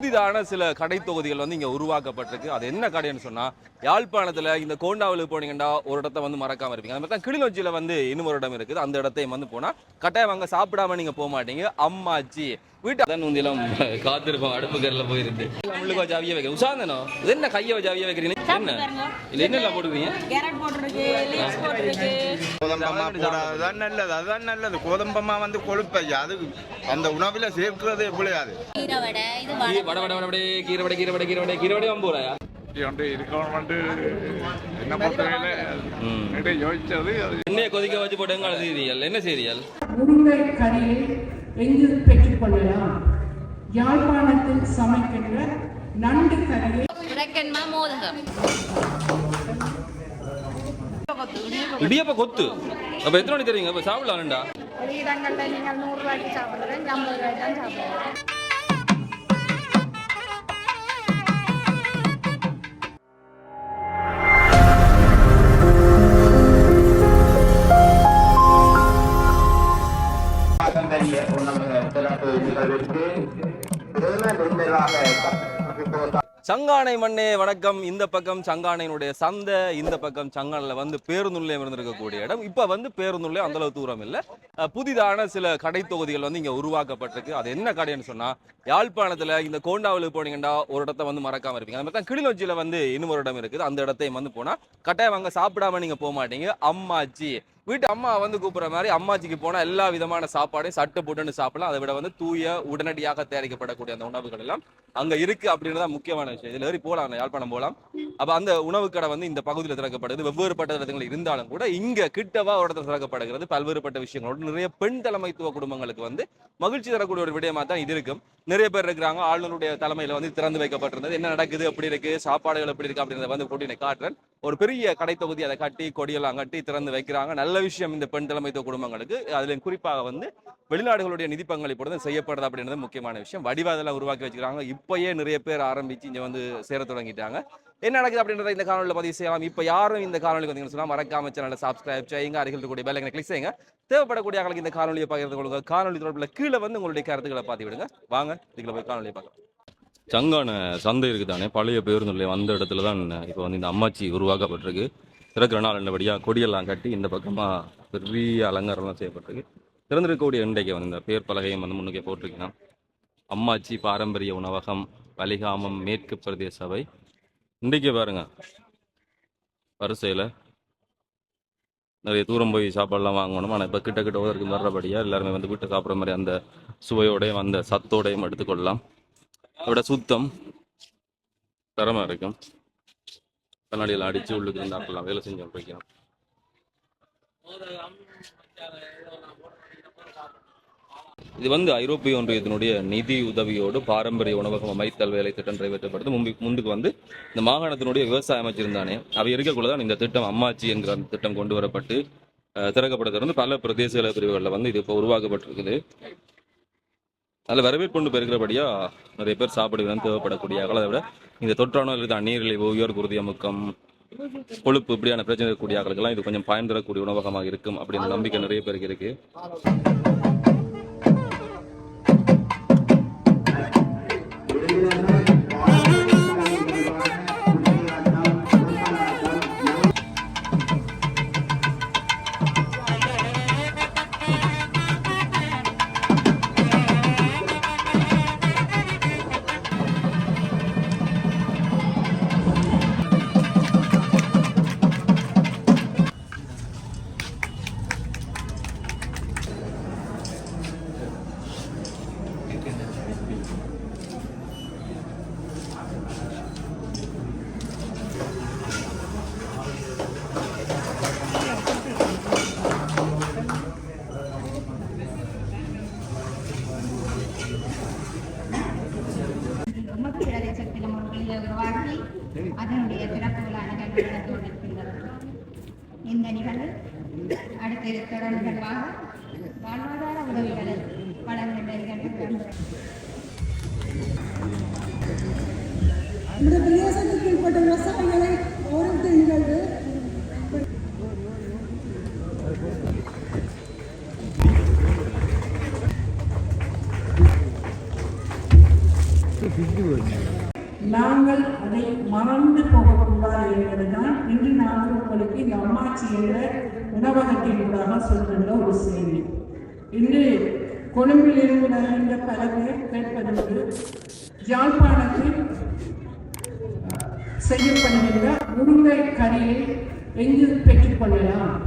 புதிதான சில கடை தொகுதிகள் வந்து இங்கே உருவாக்கப்பட்டிருக்கு. அது என்ன கடைன்னு சொன்னால், யாழ்ப்பாணத்தில் இந்த கோண்டாவில் போனீங்கன்னா ஒரு இடத்த வந்து மறக்காமல் இருப்பீங்க. அது மாதிரி தான் கிளிநொச்சியில் வந்து இன்னும் ஒரு இடம் இருக்குது. அந்த இடத்தையும் வந்து போனால் கட்டாயம் அங்கே சாப்பிடாம நீங்கள் போக மாட்டீங்க. அம்மாச்சி வீட்டு அதான் முந்திலாம் காத்திருப்போம். அடுப்பு கரில் போயிருந்து உள்ளுக்கு வச்சு அவிய வைக்கிறேன். உஷாந்தனோ இது என்ன கையை வச்சு அவிய வைக்கிறீங்க? என்ன இல்லை என்னெல்லாம் போட்டுருக்கீங்க? கேரட் போட்டுருக்கு, லீக்ஸ் போட்டுருக்கு. கோதம்பமா போடாதான் நல்லது. அதுதான் நல்லது. கோதம்பமா வந்து கொழுப்பையா அது அந்த உணவில் சேர்க்கிறது எப்படியாது? கீரை வடை, இது வடை வடை வடை கீரை வடை கீரை வடை கீரை வடை கீரை வடை வம்பூராயா என்ன பொறுத்தவரையில யோசிச்சது எண்ணெயை கொதிக்க வச்சு போட்டு எங்க சீரியல் என்ன சீரியல்? முருங்கை கறியை எங்கு பெற்றுக்கொள்ளலாம்? யாழ்ப்பாணத்தில் சமைக்கின்ற நண்டு கறியை இடியப்ப கொத்து. அப்ப எத்தனை மணி தெரியுங்க? இப்ப சாப்பிடலாம்டா. இடங்கள்ல நீங்கள் 100 ரூபாய்க்கு சாப்பிடுறேன், 50 ரூபாய்க்கு தான் சாப்பிடுறேன். சங்கானை மண்ணே வணக்கம். இந்த பக்கம் சங்கானையினுடைய சந்தை, இந்த பக்கம் சங்கானில் வந்து பேருந்து நிலையம் இருந்திருக்கக்கூடிய இடம். இப்போ வந்து பேருந்து நிலையம் அந்த அளவு தூரம் இல்லை. புதிதான சில கடை தொகுதிகள் வந்து இங்கே உருவாக்கப்பட்டிருக்கு. அது என்ன கடைன்னு சொன்னால், யாழ்ப்பாணத்தில் இந்த கோண்டாவில் போனீங்கன்னா ஒரு இடத்த வந்து மறக்காமல் இருப்பீங்க. அது மாதிரி தான் கிளிநொச்சியில் வந்து இன்னும் ஒரு இடம் இருக்குது. அந்த இடத்தையும் வந்து போனால் கட்டாயம் அங்கே சாப்பிடாம நீங்கள் போக மாட்டீங்க. அம்மாச்சி வீட்டு அம்மா வந்து கூப்பிட்ற மாதிரி அம்மாச்சிக்கு போனால் எல்லா விதமான சாப்பாடையும் சட்டு போட்டுன்னு சாப்பிடலாம். அதை விட வந்து தூய உடனடியாக தயாரிக்கப்படக்கூடிய அந்த உணவுகள் எல்லாம் அங்கே இருக்கு அப்படின்னு தான் முக்கியமான விஷயம். இதில் ஏறி போகலாம், யாழ்ப்பாணம் போகலாம். அப்போ அந்த உணவு கடை வந்து இந்த பகுதியில் திறக்கப்படுது. வெவ்வேறுபட்ட இடங்கள் இருந்தாலும் கூட இங்கே கிட்டவா ஒரு இடத்துல திறக்கப்படுகிறது. பல்வேறுபட்ட விஷயங்களோடு நிறைய பெண் தலைமைத்துவ குடும்பங்களுக்கு வந்து மகிழ்ச்சி தரக்கூடிய ஒரு விடயமா தான் இது இருக்கும். நிறைய பேர் இருக்கிறாங்க. ஆளுநருடைய தலைமையில வந்து திறந்து வைக்கப்பட்டிருந்தது. என்ன நடக்குது, எப்படி இருக்கு, சாப்பாடுகள் எப்படி இருக்கு அப்படின்றத வந்து போட்டி காட்டுறேன். ஒரு பெரிய கடை தொகுதி அதை கட்டி கொடியெல்லாம் கட்டி திறந்து வைக்கிறாங்க. நல்ல விஷயம் இந்த பெண் தலைமைத்துவ குடும்பங்களுக்கு. அதுல குறிப்பாக வந்து வெளிநாடுகளுடைய நிதி பங்களிப்பு செய்யப்படுது அப்படின்றது முக்கியமான விஷயம். வடிவாதெல்லாம் உருவாக்கி வச்சுக்கிறாங்க. இப்பயே நிறைய பேர் ஆரம்பிச்சு இங்க வந்து சேர தொடங்கிட்டாங்க. என்ன நடக்குது அப்படின்றத இந்த காணொலியில் பதிவு செய்யலாம். இப்போ யாரும் இந்த காணொலிக்கு வந்தீங்கன்னு சொன்னா மறக்காம சேனலை சப்ஸ்கிரைப் செய்யுங்க. அருகில் இருக்கக்கூடிய பெல் ஐகானை கிளிக் செய்யுங்க. தேவைப்படக்கூடிய ஆளுக்கு இந்த காணொலியை பகிர்ந்து கொள்ளுங்க. காணொலி தொடர்பில் கீழே வந்து உங்களுடைய கருத்துக்களை பார்த்து விடுங்க. வாங்க இதுக்குள்ள போய் காணொலியை பார்க்கலாம். சங்கான சந்தை இருக்குதானே, பழைய பேருந்து நிலையம் அந்த இடத்துல தான் இப்போ வந்து இந்த அம்மாச்சி உருவாக்கப்பட்டிருக்கு. திறக்கிற நாள் என்னபடியாக கொடியெல்லாம் கட்டி இந்த பக்கமாக பெரிய அலங்காரம்லாம் செய்யப்பட்டிருக்கு. திறந்திருக்கக்கூடிய இன்றைக்கு வந்து இந்த பேர் பலகையும் வந்து முன்னுக்கே போட்டிருக்கீங்கன்னா, அம்மாச்சி பாரம்பரிய உணவகம், வலிகாமம் மேற்கு பிரதேச சபை. இன்றைக்கே பாருங்க வரிசையில் நிறைய தூரம் போய் சாப்பாடெல்லாம் வாங்கணும். ஆனால் இப்போ கிட்ட ஓதற்கு வர்றபடியாக எல்லாருமே வந்து வீட்டை சாப்பிட்ற மாதிரி அந்த சுவையோடையும் அந்த சத்தோடையும் எடுத்துக்கொள்ளலாம். அதோட சுத்தம் தரமாக இருக்கும். கண்ணாடியில் அடித்து உள்ளுக்கு இருந்தாக்கலாம் வேலை செஞ்சு வைக்கலாம். இது வந்து ஐரோப்பிய ஒன்றியத்தினுடைய நிதி உதவியோடு பாரம்பரிய உணவகம் அமைத்தல் வேலை திட்டம் நிறைவேற்றப்படுது. முன்புக்கு வந்து இந்த மாகாணத்தினுடைய விவசாய அமைச்சிருந்தானே அவை இருக்கக்குள்ளதான் இந்த திட்டம் அம்மாச்சி என்கிற அந்த திட்டம் கொண்டு வரப்பட்டு திறக்கப்பட்டது. பல பிரதேச பிரிவுகளில் வந்து இது இப்போ உருவாக்கப்பட்டிருக்குது. அதில் வரவேற்பு கொண்டு பெருக்கிறபடியா நிறைய பேர் சாப்பிடுவது தேவைப்படக்கூடிய அதை விட இந்த தொற்றானோ இல்லை நீரிழிவு, உயர் குருதி அமுக்கம், கொழுப்பு இப்படியான பிரச்சனை இருக்கக்கூடிய ஆக்களுக்கெல்லாம் இது கொஞ்சம் பயன் தரக்கூடிய உணவகமாக இருக்கும் அப்படின்னு நம்பிக்கை நிறைய பேருக்கு இருக்கு. உருவாக்கி அதனுடைய சிறப்பு விழா நிகழ்வுகளை தோன்றிருக்கின்றது. இந்த நிகழ்வு அடுத்த தொடர் நிகழ்வாக வாழ்வாதார உதவிகளை வழங்குகின்ற நிகழ்வு. இந்த பிரதேசத்திற்கு உட்பட்ட விவசாயிகளை ஓரிரு நிகழ்வு பிஜு நாங்கள் அதை மறந்து போகக்கூடாது என்பதுதான் இன்று நாங்கள் உங்களுக்கு இந்த அம்மாச்சி என்ற உணவகத்தினூடாக சொல்கின்ற ஒரு செய்தி. இன்று கொழும்பில் இருந்து வருகின்ற பல பேர் கேட்பதற்கு யாழ்ப்பாணத்தில் செய்யப்படுகின்ற முருங்கை கறியை எங்கு பெற்றுக்கொள்ளலாம்,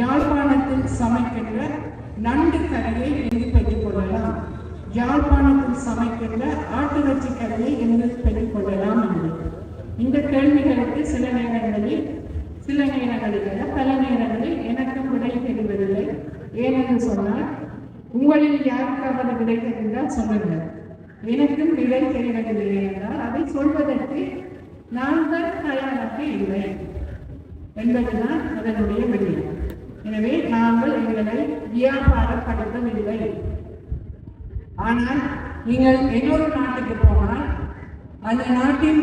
யாழ்ப்பாணத்தில் சமைக்கின்ற நண்டு கறியை எங்கு பெற்றுக்கொள்ளலாம், யாழ்ப்பாணத்தில் சமைக்கின்ற ஆட்டிறைச்சி கறியை எங்கு பெற்றுக்கொள்ளலாம் என்று இந்த கேள்விகளுக்கு சில நேரங்களில் பல நேரங்களில் எனக்கும் விடை தெரிவதில்லை. ஏனென்று சொன்னால் உங்களில் யாருக்காவது விடை தெரிந்தால் சொல்லுங்கள். எனக்கும் விடை தெரிவதில்லை என்றால் அதை சொல்வதற்கு நாங்கள் தயாராக இல்லை என்பதுதான் அதனுடைய விடை. எனவே நாங்கள் எங்களை வியாபாரப்படுத்தவில்லை. ஆனால் நீங்கள் இன்னொரு நாட்டுக்கு போனால் அந்த நாட்டின்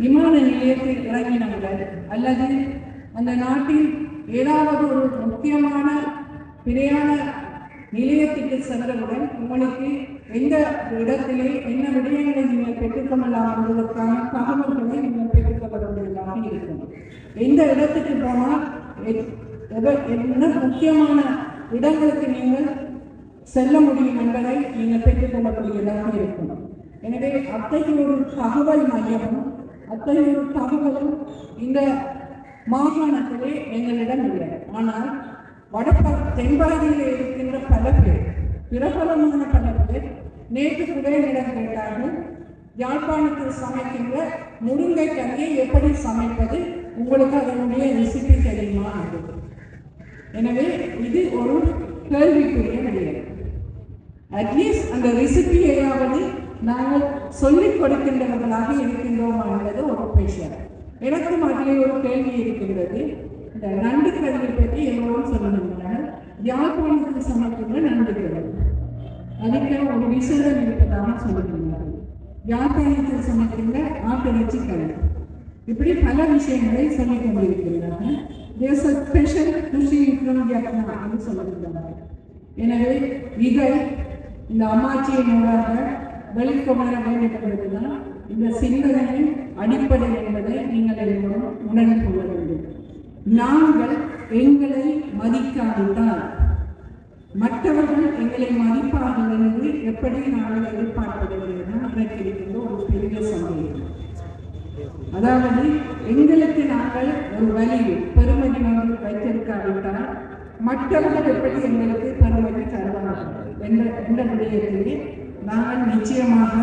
விமான நிலையத்தில் இறங்கினங்கள் அல்லது அந்த நாட்டில் ஏதாவது ஒரு முக்கியமான பிரயாண நிலையத்துக்கு சென்றவுடன் உங்களுக்கு எந்த இடத்திலே என்ன விடயங்களை நீங்கள் பெற்றுக்கொள்ளலாம் என்பதற்கான தகவல்களை நீங்கள் பெற்றுக்கொள்ள வேண்டியதாக இருக்கும். எந்த இடத்துக்கு போனால் என்ன முக்கியமான இடங்களுக்கு நீங்கள் செல்ல முடியும் என்பதை நீங்கள் பெற்றுக்கொள்ளக்கூடியதாக இருக்கும். எனவே அத்தகைய ஒரு தகவல் மையமும் அத்தகைய ஒரு தகவலும் இந்த மாகாணத்திலே எங்களிடம் இல்லை. ஆனால் தென்பாதியில் இருக்கின்ற பல பேர், பிரபலமான பல பேர் நேற்று குடையிடம் கேட்டார்கள், யாழ்ப்பாணத்தில் சமைக்கின்ற முருங்கை கறியை எப்படி சமைப்பது, உங்களுக்கு அதனுடைய ரெசிபி தெரியுமா என்று. எனவே இது ஒரு கேள்விக்குரிய விடயம். அட்லீஸ்ட் அந்த ரெசிபியையாவது நாங்கள் சொல்லிக் கொடுக்கின்றவர்களாக இருக்கின்றோமா என்பது ஒரு விஷயம். எனக்கும் அதிலே ஒரு கேள்வி இருக்கின்றது. இந்த நண்டு கறியை பற்றி எல்லோரும் சொல்லுகின்றனர். யாழ்ப்பாணத்தில் சமைக்கின்ற நண்டு கறி அதுக்கு ஒரு விசேடம் இருப்பதாக சொல்லுகின்றார்கள். யாழ்ப்பாணத்தில் சமைக்கின்ற ஆட்டிறைச்சி கறி, இப்படி பல விஷயங்களை சொல்லிக் கொண்டிருக்கிறார்கள். தேச ஸ்பெஷல் குஷி என்று சொல்லுகின்றார்கள். எனவே இதை இந்த அம்மாச்சியின் மூலமாக வெளிக்கொணர வேண்டியதுதான் இந்த சிந்தனையின் அடிப்படை என்பதை நீங்கள் எல்லோரும் உணர்ந்து கொள்ள வேண்டும். நாங்கள் எங்களை மதிக்காவிட்டால் மற்றவர்கள் எங்களை மதிப்பார்கள் என்று எப்படி நாங்கள் எதிர்பார்ப்பதில்லைன்னா அதற்கு இருக்கின்ற ஒரு பெரிய சந்தேகம். அதாவது எங்களுக்கு நாங்கள் ஒரு வலியை பெருமதி நாங்கள் வைத்திருக்காவிட்டால் மற்றவர்கள் எப்படி எங்களுக்கு பெருமதி தருவார்கள் என்ற விடயத்திலே நாங்கள் நிச்சயமாக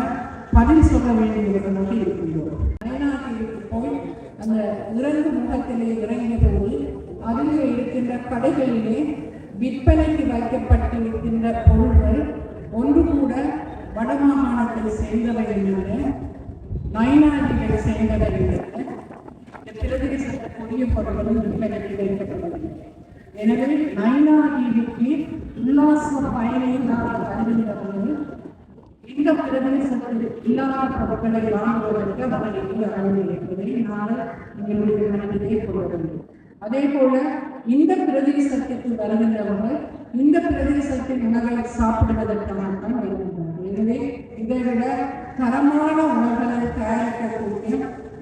பதில் சொல்ல வேண்டியவர்களாக இருக்கின்றோம். அயனாட்டிற்கு போய் அந்த இறங்கு முகத்திலே இறங்கிய போது அதில் இருக்கின்ற கடைகளிலே விற்பனைக்கு வைக்கப்பட்டிருக்கின்ற பொருட்கள் ஒன்று கூட வடமாகாணத்தை சேர்ந்தவை இல்லை, நயனாட்டிகளை சேர்ந்தவை இல்லை, பிரதேசக்கூடிய பொருட்களும் விற்பனைக்கு வைக்கப்படவில்லை. எனவே நயனாட்டிற்கு உல்லாச பயணியில் நாங்கள் அறிந்திருந்தவர்கள் இந்த பிரதேசத்தில் இல்லாத பொருட்களை வாங்குவதற்கு அவர்களுக்கு அனுமதி இருப்பதை நாங்கள் எங்களுடைய மனதிலே கொள்ள வேண்டும். அதே போல இந்த பிரதேசத்திற்கு வருகின்றவர்கள் இந்த பிரதேசத்தின் உணவை சாப்பிடுவதற்காகத்தான் வருகின்றனர். எனவே இதை விட தரமான உணவுகளை தயாரிக்கக்கூடிய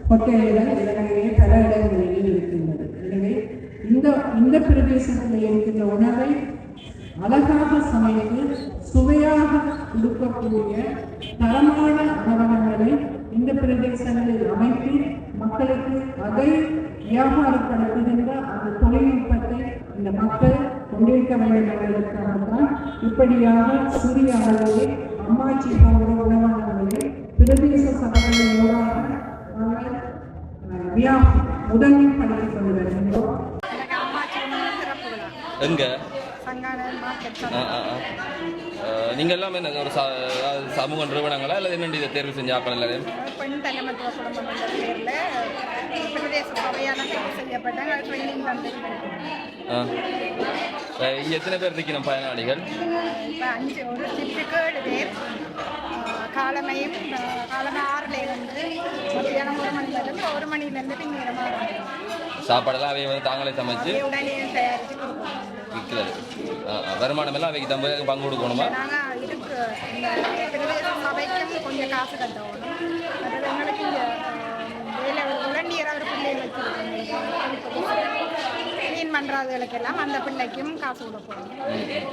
ஹோட்டல்கள் இலங்கையிலே பல இடங்களில் இருக்கின்றது. எனவே இந்த பிரதேசத்தில் இருக்கின்ற உணவை அழகாக சமைத்து சுவையாக கொடுக்கக்கூடிய தரமான உணவகங்களை இந்த பிரதேசங்களில் அமைத்து மக்களுக்கு அதை வியாபாரப்படுத்துகின்ற அந்த தொழில்நுட்பத்தை இந்த மக்கள் கொண்டிருக்க வேண்டும் என்பதற்காகத்தான் இப்படியாக சிறிய அளவிலே அம்மாச்சி போன்ற உணவகங்களை பிரதேச சபைகளோடாக நாங்கள் முதன்மைப்படுத்திக் கொண்டு வருகின்றோம். எங்க சங்கான மார்க்கெட் நீங்க எல்லாம் என்ன ஒரு சமூக நிறுவனங்களா அல்லது என்ன இதை தேர்வு செஞ்ச ஆக்கள் எல்லாரும் பெண் தலைமத்துவ குடும்பம் என்ற பேரில் பிரதேச சபையான செய்யப்பட்டாங்க. ட்ரைனிங் வந்து இங்க எத்தனை பேர் இருக்கணும் பயனாளிகள்? இப்போ 5 ஒரு ஷிஃப்ட்டுக்கு 7 பேர். காலமையும் காலமை 6லேருந்து மத்தியானம் 1 மணிலேருந்து 1 மணிலேருந்து பின்னேரமாக சாப்பாடெல்லாம் அவை வந்து தாங்களே சமைச்சு உடனே தயாரித்து கொடுப்போம். விற்கிறது வருமானம் எல்லாம் அவைக்கு பங்கு கொடுக்கணுமா? நாங்கள் இதுக்கு இந்த பிரதேச சபைக்கும் கொஞ்சம் காசு கட்டணும். க்ளீன் பண்ணுறதுகளுக்கெல்லாம் அந்த பிள்ளைக்கும் காசு கொடுப்போம்.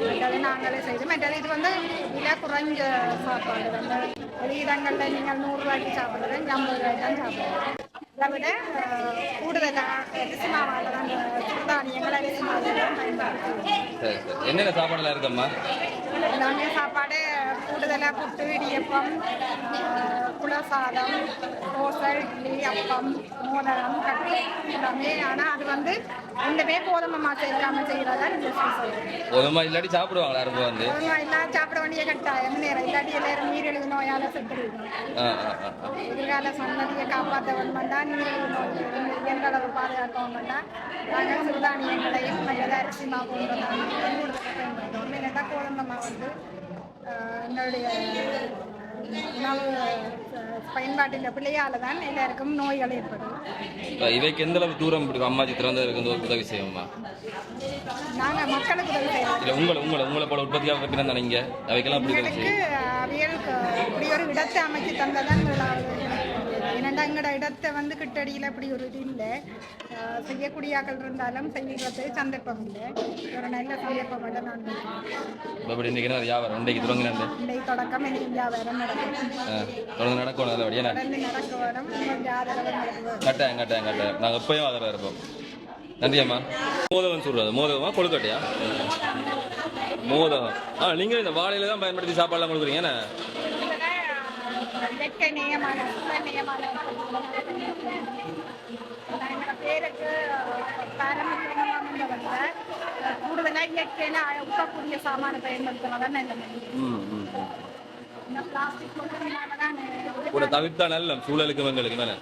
மற்றது நாங்களே செய்து மற்றது இது வந்து விலை குறைஞ்ச சாப்பாடு வந்து வெளியிடங்களில் நீங்கள் 100 ரூபாய்க்கு சாப்பிட்றது 50 ரூபாய்க்கு தான் சாப்பிடுவோம். இதை விட கூடுதலாக அரிசி மாவால் தான் சிறுதானியங்கள் அரிசி மாவுலாம் பயன்படுத்துவோம். என்னென்ன சாப்பாடுலாம் இருக்கம்மா? எல்லாமே சாப்பாடு கூடுதலாக புட்டு, இடியப்பம், குலசாதம், தோசை, இட்லி, அப்பம், மோதகம், கட்டு எல்லாமே. ஆனால் அது வந்து ரெண்டுமே கோதுமை மாசம் இல்லாமல் செய்கிறதா நீங்கள் சொல்லுங்கள். கோதுமை இல்லாட்டி சாப்பிடுவாங்களா யாரும் வந்து? கோதுமை எல்லாம் சாப்பிட வேண்டிய கட்டாயம் நேரம் இல்லாட்டி எல்லாரும் நீரிழிவு நோயால் செத்துருவோம். எதிர்கால சன்னதியை காப்பாற்ற வேணுமெண்டா நீரிழிவு நோய் இயன்றளவு பாதுகாக்க வேணுமெண்டா நாங்கள் சிறுதானியங்களையும் மற்றது அரிசி மாவு கூடுதலாக பயன்படுத்துவோம். இல்லைன்னா கோதுமை மாவு வந்து எங்களுடைய உணவு பயன்பாட்டில் பிள்ளையால் தான் எல்லாருக்கும் நோய்கள் ஏற்படும். இவைக்கு எந்த அளவு தூரம் பிடிக்கும் அம்மாச்சி திறந்து இருக்கு உதவி செய்வோம்மா? நாங்கள் மக்களுக்கு உதவி செய்வோம். இல்லை உங்களை போல உற்பத்தியாக பற்றி தான் நீங்கள் அவைக்கெல்லாம் அப்படி எங்களுக்கு அவியலுக்கு இப்படி ஒரு இடத்தை அமைச்சு தந்ததான் ஏன்னா எங்களோட இடத்தை வந்து கிட்டடியில் அப்படி ஒரு இது இல்லை. செய்யக்கூடிய ஆக்கள் இருந்தாலும் செய்கிறது சந்தர்ப்பம் இல்லை. ஒரு நல்ல சந்தர்ப்பம் மட்டும் நான் இப்படி இன்றைக்கி வியாபாரம் இன்றைக்கு தொடங்கினேன் இன்றைக்கு தொடக்கம் எனக்கு வியாபாரம் நடக்கும். தொடர்ந்து நடக்கும் நல்லபடியா தொடர்ந்து நடக்க வேணும். உங்களுக்கு ஆதரவு நடக்கும். கட்டாயம் நாங்கள் எப்பயும் ஆதரவாக இருப்போம். நன்றி அம்மா. மோதகம் சொல்கிறது மோதகமா கொழுக்கட்டையா? மோதகம். நீங்கள் இந்த வாழையில தான் பயன்படுத்தி சாப்பாடுலாம் கொடுக்குறீங்க என்ன? இயற்கை நேயமான பேருக்கு பாரம்பரியமாக கூடுதலாக இயற்கையில உட்கக்கூடிய சாமான பயன்படுத்துறதான் இந்த பிளாஸ்டிக் கூட தவிர்த்தா நல்ல சூழலுக்கு எங்களுக்கு மேலே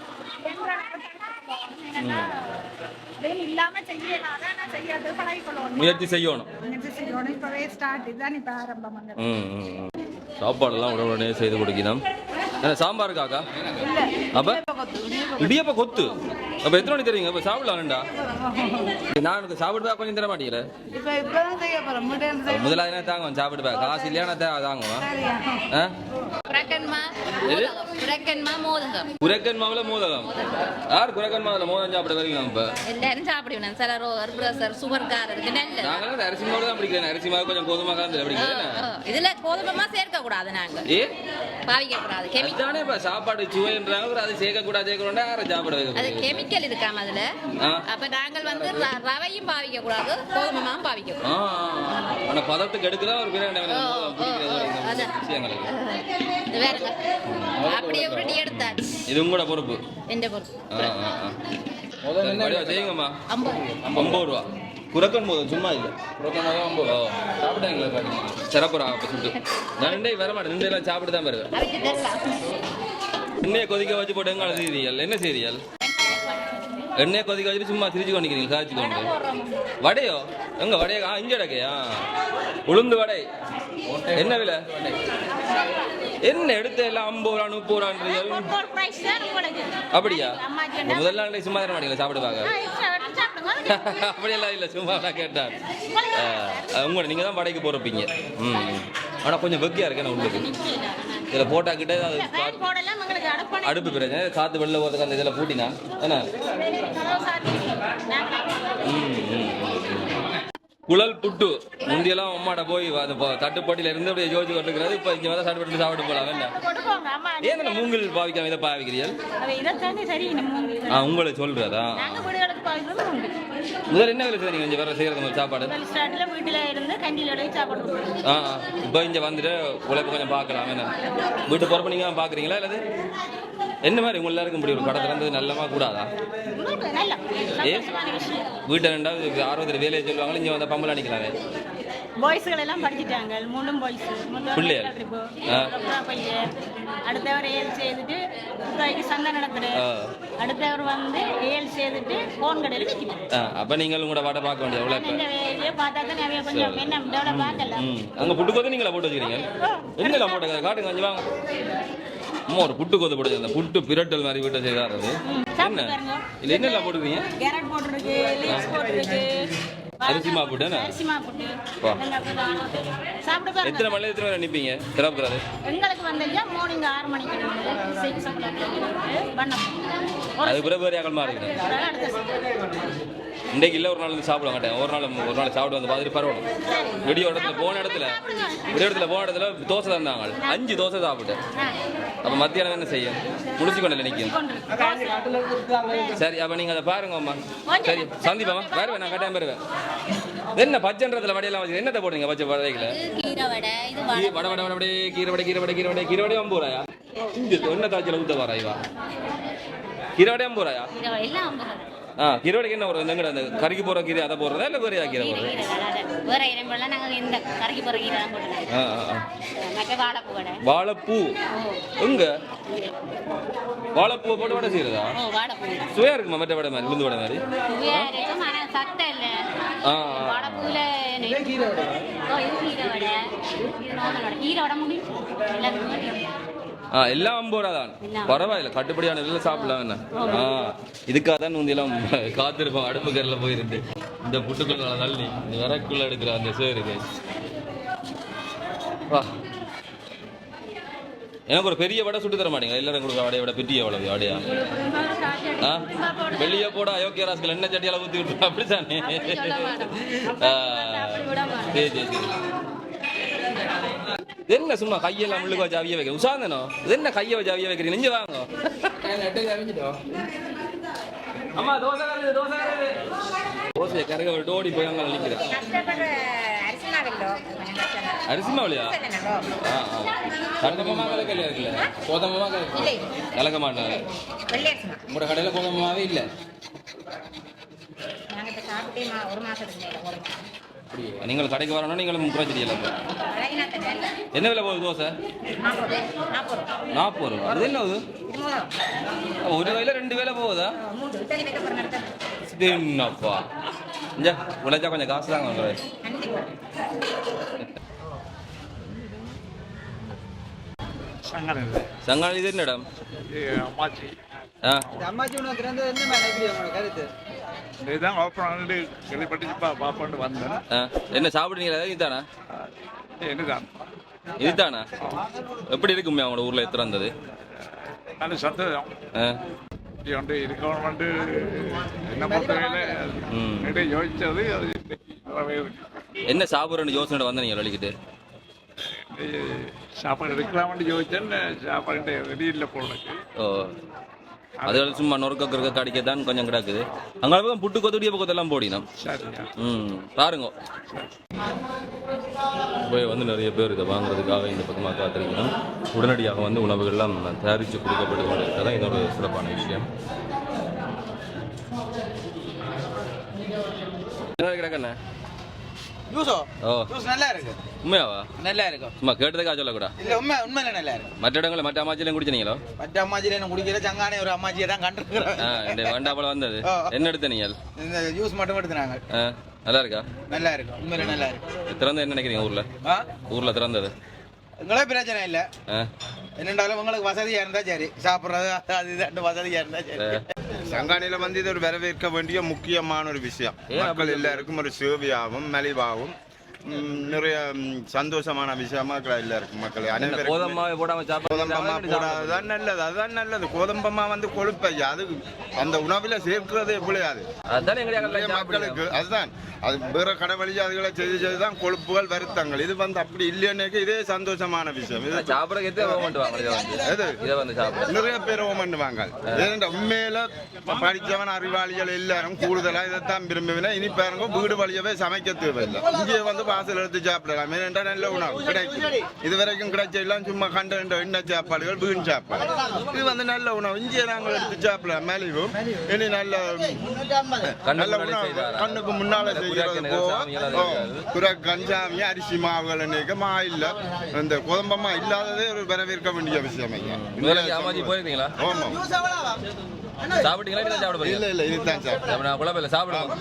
இல்லாம செய்யலாம். செய்யாது பழகிக்கொள்ளணும், முயற்சி செய்யணும். இப்பவே ஸ்டார்ட் இதுதான் இப்ப ஆரம்பம். சாப்பாடெல்லாம் உடனே செய்து கொடுக்கணும். சாம்பாருக்காக்கா? அப்ப இடியப்ப கொத்து. அப்ப எத்தனை மணி தெரியுங்க? இப்ப சாப்பிடலாம்டா. நான் சாப்பிடுவா கொஞ்சம் தர மாட்டேங்கிறேன். முதலாவது தாங்குவோம் சாப்பிடுவா. காசு இல்லையா தாங்குவோம். குரக்கன் மாவுல மோதகம். யார் குரக்கன் மாவுல மோதகம் சாப்பிட வரீங்க? இப்ப எல்லாரும் சாப்பிடுவேன். சார் பிரஷர் சுகர்காரருக்கு நல்ல. நாங்க அரிசி மாவு தான் பிடிக்கிறேன். அரிசி மாவு கொஞ்சம் கோதுமை கலந்து பிடிக்கிறேன். இதுல கோதுமை சேர்க்க கூடாது. நாங்க பாவிக்க கூடாது. சாப்பாடு சுவைன்றாங்க அது சேர்க்க கூடாது. சேர்க்கணும்னா யாரும் சாப்பிட அது கெமிக்கல் இருக்காம அதுல. அப்ப நாங்கள் வந்து ரவையும் பாவிக்க கூடாது, கோதுமையும் பாவிக்க கூடாது. ஆனா பதத்துக்கு எடுக்கிறதா ஒரு பேர் வேறங்க அப்படியே உருட்டி எடுத்தாச்சு. இது உங்களோட பொறுப்பு. எந்த பொறுப்பு? செய்யுங்கம்மா. 50 ரூபா. குரக்கன் போதும் சும்மா இல்லை. குரக்கன் தான் 50 ரூபா. சாப்பிட்டாங்களா? சிறப்புறா. அப்ப சுட்டு நான் ரெண்டே வர மாட்டேன். ரெண்டு எல்லாம் சாப்பிட்டு தான் வருவேன். எண்ணெயை கொதிக்க வச்சு போட்டு எங்கால செய்தியல் என்ன செய்தியல்? எண்ணெயை கொதிக்க வச்சுட்டு சும்மா திரிச்சு கொண்டிருக்கிறீங்க சாய்ச்சி கொண்டு. வடையோ? எங்க வடையா? இஞ்சி அடக்கையா? உளுந்து வடை என்ன விலை? என்ன எடுத்த எல்லாம் 50 ரூபா 30 ரூபான்றீங்க. அப்படியா? முதல்ல சும்மா தர மாட்டீங்களா சாப்பிடுவாங்க? அப்படியெல்லாம் இல்லை, சும்மா நான் கேட்டேன். உங்களோட நீங்கள் தான் வடைக்கு போகிறப்பீங்க. ஆனால் கொஞ்சம் வெக்கையாக இருக்கேன் உள்ளுக்கு. இதில் போட்டாக்கிட்டே அடுப்பு பிரச்சனை காற்று வெளில போகிறதுக்கு அந்த இதில் பூட்டினா என்ன? குழல் புட்டு முந்தியெல்லாம் அம்மாட்ட போய் அந்த தட்டுப்பாட்டில இருந்து அப்படியே ஜோதிச்சு கொண்டிருக்கிறது. இப்போ இங்கே வந்து சாப்பிட்டு சாப்பிட்டு போகலாம். என்ன ஏன் மூங்கில் பாவிக்காம இதை பாவிக்கிறீர்கள்? உங்களை சொல்றதா? முதல்ல என்ன வேலை செய்ய நீங்க வேற செய்யறது சாப்பாடு? இப்போ இங்கே வந்துட்டு உழைப்பு கொஞ்சம் பார்க்கலாம். என்ன வீட்டு போறப்ப நீங்க பாக்குறீங்களா? அல்லது என்ன மாதிரி உங்க எல்லாருக்கும் இப்படி ஒரு கடை திறந்தது நல்லமா கூடாதா? வீட்டை ரெண்டாவது ஆர்வத்தில் வேலையை சொல்லுவாங்க. இங்கே வந்த பம்பல் அடிக்கலாமே. பாய்ஸ்கள் எல்லாம் படிச்சுட்டாங்க. மூணும் பாய்ஸ். பிள்ளைகள் அடுத்தவர் ஏல் செய்துட்டு சந்தை நடத்துறேன். அடுத்தவர் வந்து ஏல் செய்துட்டு போன் கடையில் விற்கிறேன். அப்ப நீங்கள் உங்களோட வாட்டை பார்க்க வேண்டிய பார்த்தா தான் நிறைய கொஞ்சம் என்ன டெவலப் பார்க்கல. அங்க புட்டுக்கோது நீங்களா போட்டு வச்சுக்கிறீங்க? என்னெல்லாம் போட்டு காட்டுங்க கொஞ்சம் வாங்க. அம்மா ஒரு புட்டு கோது போட்டு அந்த புட்டு பிரட்டல் மாதிரி வீட்டை செய்தாரு. என்ன இல்லை என்னெல்லாம் போட்டுருக்கீங்க? கேரட் போட்டுருக்கு, லீவ்ஸ் போட்டுருக்கு, அரிசி மாப்புட்டு என்ன? அரிசி மாப்புட்டு வா. சாப்பிட பாருங்க. எத்தனை மணி எத்தனை மணி நிற்பீங்க திறப்புறாரு? எங்களுக்கு வந்து மார்னிங் 6 மணிக்கு பண்ணோம். அது பிறகு வேறு யாக்கல் மாறி இன்றைக்கு இல்லை, ஒரு நாள் வந்து சாப்பிட மாட்டேன். ஒரு நாள் சாப்பிட்டு வந்து பார்த்துட்டு பரவாயில்ல. விடிய இடத்துல போன இடத்துல தோசை தந்தாங்க. 5 தோசை சாப்பிட்டேன். அப்போ மத்தியானம் என்ன செய்யும்? முடிச்சுக்கொண்டல நிற்கும். சரி, அப்போ நீங்கள் அதை பாருங்க அம்மா. சரி, சந்திப்பாம்மா வருவேன், நான் கட்டாயம் வருவேன். என்ன பச்சைன்றதுல வடையெல்லாம் வச்சு என்னத்தை போடுறீங்க? பச்சை வடைகளை கீரை வடை 50 ரூபாயா? என்ன தாச்சியில் ஊற்ற வரா இவா? கீரை வடை 50 ரூபாயா? கீரை வடைக்கு என்ன ஒரு அந்த கறிக்கு போகிற கீரை அதை போடுறதா இல்லை வேறையா கீரை போடுறது? வேற இரம்பெல்லாம் நாங்கள் இந்த கரைக்கு போகிற கீரை தான் போட்டுருக்கோம். வாழைப்பூ வடை. வாழைப்பூ எங்க? வாழைப்பூவை போட்டு வடை செய்யறதா? வாழைப்பூ சுவையா இருக்குமா? மற்ற வடை மாதிரி உளுந்து வடை மாதிரி இருக்கும், ஆனால் சத்தம் இல்லை. வாழைப்பூவில் கீரை வடை, கீரை வடை முடியும் எல்லாம் 50 ரூபா தான். பரவாயில்ல, கட்டுப்படியான எல்லாம் சாப்பிடலாம். என்ன இதுக்காக தான் முந்தியெல்லாம் காத்திருப்போம். அடுப்பு கரையில போயிருந்து இந்த புட்டுக்குள்ள தள்ளி இந்த விறக்குள்ள எடுக்கிற அந்த சேருக்கு. வா, எனக்கு ஒரு பெரிய வடை சுட்டு தர மாட்டீங்க? எல்லாரும் கொடுக்க வடையை விட பெரிய வடை வடையா? வெளியே போட அயோக்கிய ராசிகள் என்ன சட்டியால ஊற்றி விட்டு அப்படித்தானே? சரி சரி சரி. என்ன சும்மா கையெல்லாம் முள்ளுக்கு வச்சு அவிய வைக்கிறேன் உசாந்தனோ? என்ன கையை வச்சு அவிய வைக்கிறீங்க? நெஞ்சு வாங்க. அம்மா தோசை கருக விட்டு ஓடி போய் அங்கே நிற்கிறேன். அரிசி மாவுலையா? கலக்கமா கலக்கலையா இருக்குல்ல? கோதமமா கலக்க மாட்டாங்க. உங்களோட கடையில் கோதமாவே இல்லை. நீங்கள் கடைக்கு வரணும். நீங்களும் 30 ரூபா என்ன விலை போகுது தோசை? 40 ரூபா. அது என்ன ஆகுது? ஒரு வேலை 2 வேலை போகுதா? என்னப்பா இஞ்சா உழைச்சா கொஞ்சம் காசு தாங்க வாங்குறேன். சங்காளி இது என்ன இடம்? என்ன சாப்பிடுறீங்களா? இதுதானா? இதுதானா? எப்படி இருக்குமே அவங்களோட ஊர்ல எத்தனை வந்தது? என்ன சாப்பிட்றேன்னு யோசனை வந்த நீங்க வலிக்கிட்டு? சாப்பாடு எடுக்கலாம்னு யோசிச்சேன். சாப்பாடு வெளியில போனக்கு. ஓ, அது சும்மா நொறுக்க கடிக்கத்தான் கொஞ்சம் கிடக்குது. அங்கே புட்டு கொத்தடிய பக்கத்தெல்லாம் போடினோம். பாருங்க போய் வந்து நிறைய பேர் இதை வாங்குறதுக்காக இந்த பக்கமாக காத்திருக்கணும். உடனடியாக வந்து உணவுகள்லாம் தயாரித்து கொடுக்கப்பட்டு கொண்டிருக்கிறதா இதோட சிறப்பான விஷயம். என்ன கிடக்கண்ணே? நல்லா இருக்கு. உண்மையாவா? நல்லா இருக்கும். சும்மா கேட்டதுக்காக சொல்லக்கூடா? இல்ல உண்மையில நல்லா இருக்கு. மற்ற இடங்களை மற்ற அம்மாச்சியிலும் குடிச்சீங்களோ? மற்ற அம்மாச்சியில என்ன குடிக்கிற சங்கானே ஒரு அம்மாச்சியை தான் கண்டிருக்கிறேன். வண்டாப்பழம் வந்தது என்ன எடுத்த நீங்கள்? இந்த ஜூஸ் மட்டும் எடுத்துனாங்க. நல்லா இருக்கா? நல்லா இருக்கும், உண்மையில நல்லா இருக்கு. திறந்து என்ன நினைக்கிறீங்க? ஊர்ல திறந்தது எங்களே பிரச்சனை இல்ல. என்னண்டாலும் உங்களுக்கு வசதியா இருந்தா சரி, சாப்பிட்றது அது இது வசதியா இருந்தா சரி. சங்கானில வந்து இது ஒரு வரவேற்க வேண்டிய முக்கியமான ஒரு விஷயம். மக்கள் எல்லாருக்கும் ஒரு சேவையாகவும் மலிவாகவும் நிறைய சந்தோஷமான விஷயமா எல்லாருக்கும் மக்கள் அனைவரும் போடாதான் நல்லது. அதுதான் நல்லது. கோதம்பமா வந்து கொழுப்பையா அது அந்த உணவுல சேர்க்கிறது எப்படியாது மக்களுக்கு. அதுதான் அது வேற கடை வழி அதுகளை செய்துதான் கொழுப்புகள் வருத்தங்கள். இது வந்து அப்படி இல்லைன்னு இதே சந்தோஷமான விஷயம். நிறைய பேர் பண்ணுவாங்க. உண்மையில படிச்சவன் அறிவாளிகள் எல்லாரும் கூடுதலா இதைத்தான் விரும்புவேன். இனி பாருங்க வீடு வழியவே சமைக்க தேவையில்லை. இங்கே வந்து வாசல் எடுத்து சாப்பிடலாம். ஏனென்றா நல்ல உணவு கிடைக்கும். இது வரைக்கும் கிடைச்ச எல்லாம் சும்மா கண்ட எண்ணெய் சாப்பாடுகள் வீண் சாப்பாடு. இது வந்து நல்ல உணவு. இங்கே நாங்கள் எடுத்து சாப்பிடலாம். மலிவும் இனி நல்ல நல்ல உணவு கண்ணுக்கு முன்னால கஞ்சாமி அரிசி மாவுகள் மா இல்ல இந்த கோதம்பமா இல்லாததே ஒரு வரவேற்க வேண்டிய விஷயம். சாப்பிட்டீங்களா? இல்ல இல்ல இதுதான் சாப்பிடுவோம்.